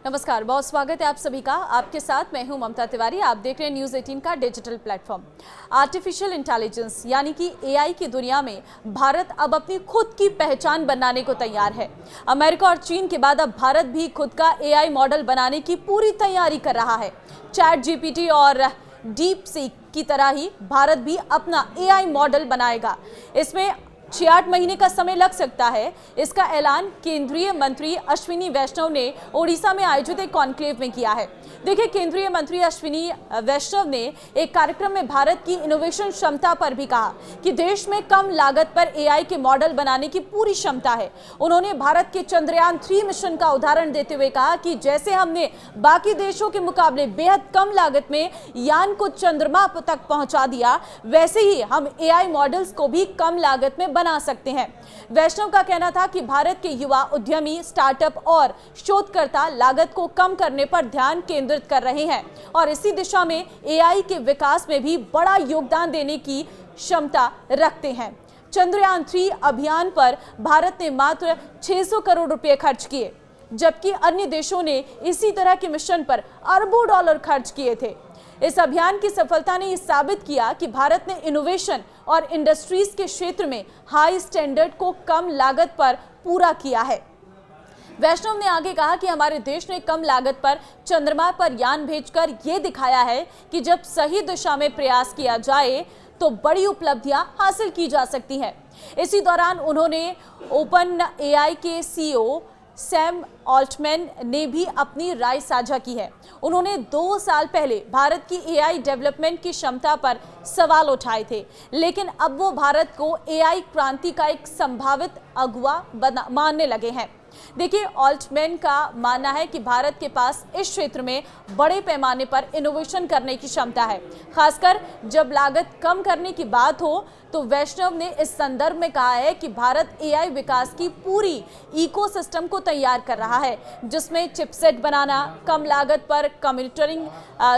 नमस्कार, बहुत स्वागत है आप सभी का। आपके साथ मैं हूं ममता तिवारी। आप देख रहे हैं न्यूज़ 18 का डिजिटल प्लेटफॉर्म। आर्टिफिशियल इंटेलिजेंस यानी कि एआई की दुनिया में भारत अब अपनी खुद की पहचान बनाने को तैयार है। अमेरिका और चीन के बाद अब भारत भी खुद का एआई मॉडल बनाने की पूरी तैयारी कर रहा है। चैट जीपीटी और डीप सीक की तरह ही भारत भी अपना एआई मॉडल बनाएगा। इसमें 6-8 महीने का समय लग सकता है। इसका ऐलान केंद्रीय मंत्री अश्विनी वैष्णव ने ओडिशा में आयोजित एक कॉन्क्लेव में किया है। देखिए, केंद्रीय मंत्री अश्विनी वैष्णव ने एक कार्यक्रम में भारत की इनोवेशन क्षमता पर भी कहा कि देश में कम लागत पर एआई के मॉडल बनाने की पूरी क्षमता है। उन्होंने भारत के चंद्रयान 3 मिशन का उदाहरण देते हुए कहा कि जैसे हमने बाकी देशों के मुकाबले बेहद कम लागत में यान को चंद्रमा तक पहुंचा दिया, वैसे ही हम एआई मॉडल्स को भी कम लागत में बना सकते हैं। वैष्णव का कहना था कि भारत के युवा उद्यमी, स्टार्टअप और शोधकर्ता लागत को कम करने पर ध्यान केंद्रित कर रहे हैं और इसी दिशा में एआई के विकास में भी बड़ा योगदान देने की क्षमता रखते हैं। चंद्रयान 3 अभियान पर भारत ने मात्र 600 करोड़ रुपए खर्च किए, जबकि अन्य देशों ने इसी तरह के मिशन पर अरबों डॉलर खर्च किए थे। इस अभियान की सफलता ने यह साबित किया कि भारत ने इनोवेशन और इंडस्ट्रीज के क्षेत्र में हाई स्टैंडर्ड को कम लागत पर पूरा किया है। वैष्णव ने आगे कहा कि हमारे देश ने कम लागत पर चंद्रमा पर यान भेजकर यह दिखाया है कि जब सही दिशा में प्रयास किया जाए तो बड़ी उपलब्धियां हासिल की जा सकती हैं। इसी दौरान उन्होंने ओपन एआई के सीईओ सैम ऑल्टमैन ने भी अपनी राय साझा की है। उन्होंने 2 साल पहले भारत की एआई डेवलपमेंट की क्षमता पर सवाल उठाए थे, लेकिन अब वो भारत को एआई क्रांति का एक संभावित अगुवा मानने लगे हैं। देखिए, ऑल्टमैन का मानना है कि भारत के पास इस क्षेत्र में बड़े पैमाने पर इनोवेशन करने की क्षमता है, खासकर जब लागत कम करने की बात हो। तो वैष्णव ने इस संदर्भ में कहा है कि भारत एआई विकास की पूरी इकोसिस्टम को तैयार कर रहा है, जिसमें चिपसेट बनाना, कम लागत पर कंप्यूटिंग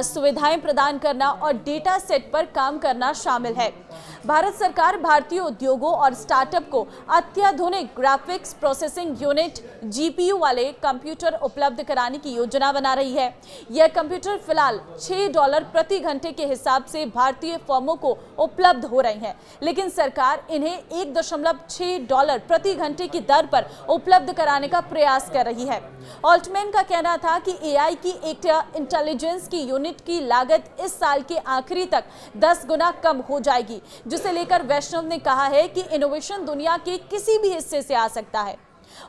सुविधाएं प्रदान करना और डेटा सेट पर काम करना शामिल है। भारत सरकार भारतीय उद्योगों और स्टार्टअप को अत्याधुनिक ग्राफिक्स प्रोसेसिंग यूनिट जीपीयू वाले कंप्यूटर उपलब्ध कराने की योजना बना रही है। यह कंप्यूटर फिलहाल $6 प्रति घंटे के हिसाब से भारतीय फर्मों को उपलब्ध हो रहे हैं, लेकिन सरकार इन्हें $1.6 प्रति घंटे की दर पर उपलब्ध कराने का प्रयास कर रही है। ऑल्टमैन का कहना था कि एआई की एक इंटेलिजेंस की यूनिट की लागत इस साल के आखिरी तक 10 गुना कम हो जाएगी, जिसे लेकर वैष्णव ने कहा है कि इनोवेशन दुनिया के किसी भी हिस्से से आ सकता है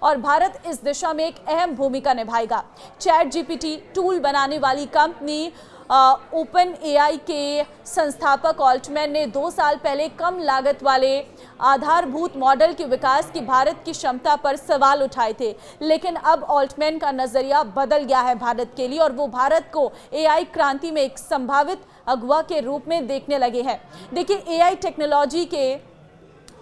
और भारत इस दिशा में एक अहम भूमिका निभाएगा। चैट जीपीटी टूल बनाने वाली कंपनी ओपन एआई के संस्थापक ऑल्टमैन ने 2 साल पहले कम लागत वाले आधारभूत मॉडल के विकास की भारत की क्षमता पर सवाल उठाए थे, लेकिन अब ऑल्टमैन का नजरिया बदल गया है भारत के लिए और वो भारत को एआई क्रांति में एक संभावित अगुवा के रूप में देखने लगे हैं। देखिए, एआई टेक्नोलॉजी के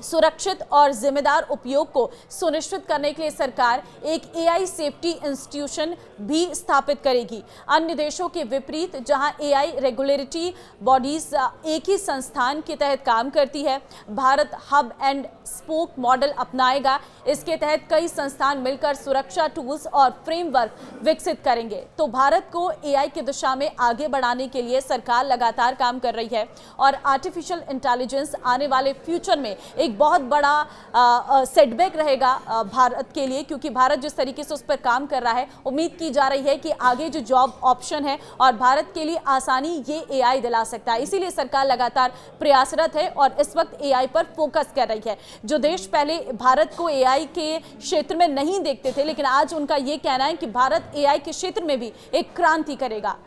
सुरक्षित और जिम्मेदार उपयोग को सुनिश्चित करने के लिए सरकार एक एआई सेफ्टी इंस्टीट्यूशन भी स्थापित करेगी। अन्य देशों के विपरीत, जहां एआई रेगुलेटरी बॉडीज एक ही संस्थान के तहत काम करती है, Bharat hub and spoke model अपनाएगा। इसके तहत कई संस्थान मिलकर सुरक्षा टूल्स और फ्रेमवर्क विकसित करेंगे। तो भारत को एआई की दिशा में आगे बढ़ाने के लिए सरकार लगातार काम कर रही है और आर्टिफिशियल इंटेलिजेंस आने वाले फ्यूचर में एक बहुत बड़ा सेटबैक रहेगा भारत के लिए, क्योंकि भारत जिस तरीके से उस पर काम कर रहा है, उम्मीद की जा रही है कि आगे जो जॉब ऑप्शन है और भारत के लिए आसानी ये एआई दिला सकता है। इसीलिए सरकार लगातार प्रयासरत है और इस वक्त एआई पर फोकस कर रही है। जो देश पहले भारत को एआई के क्षेत्र में नहीं देखते थे, लेकिन आज उनका ये कहना है कि भारत एआई के क्षेत्र में भी एक क्रांति करेगा।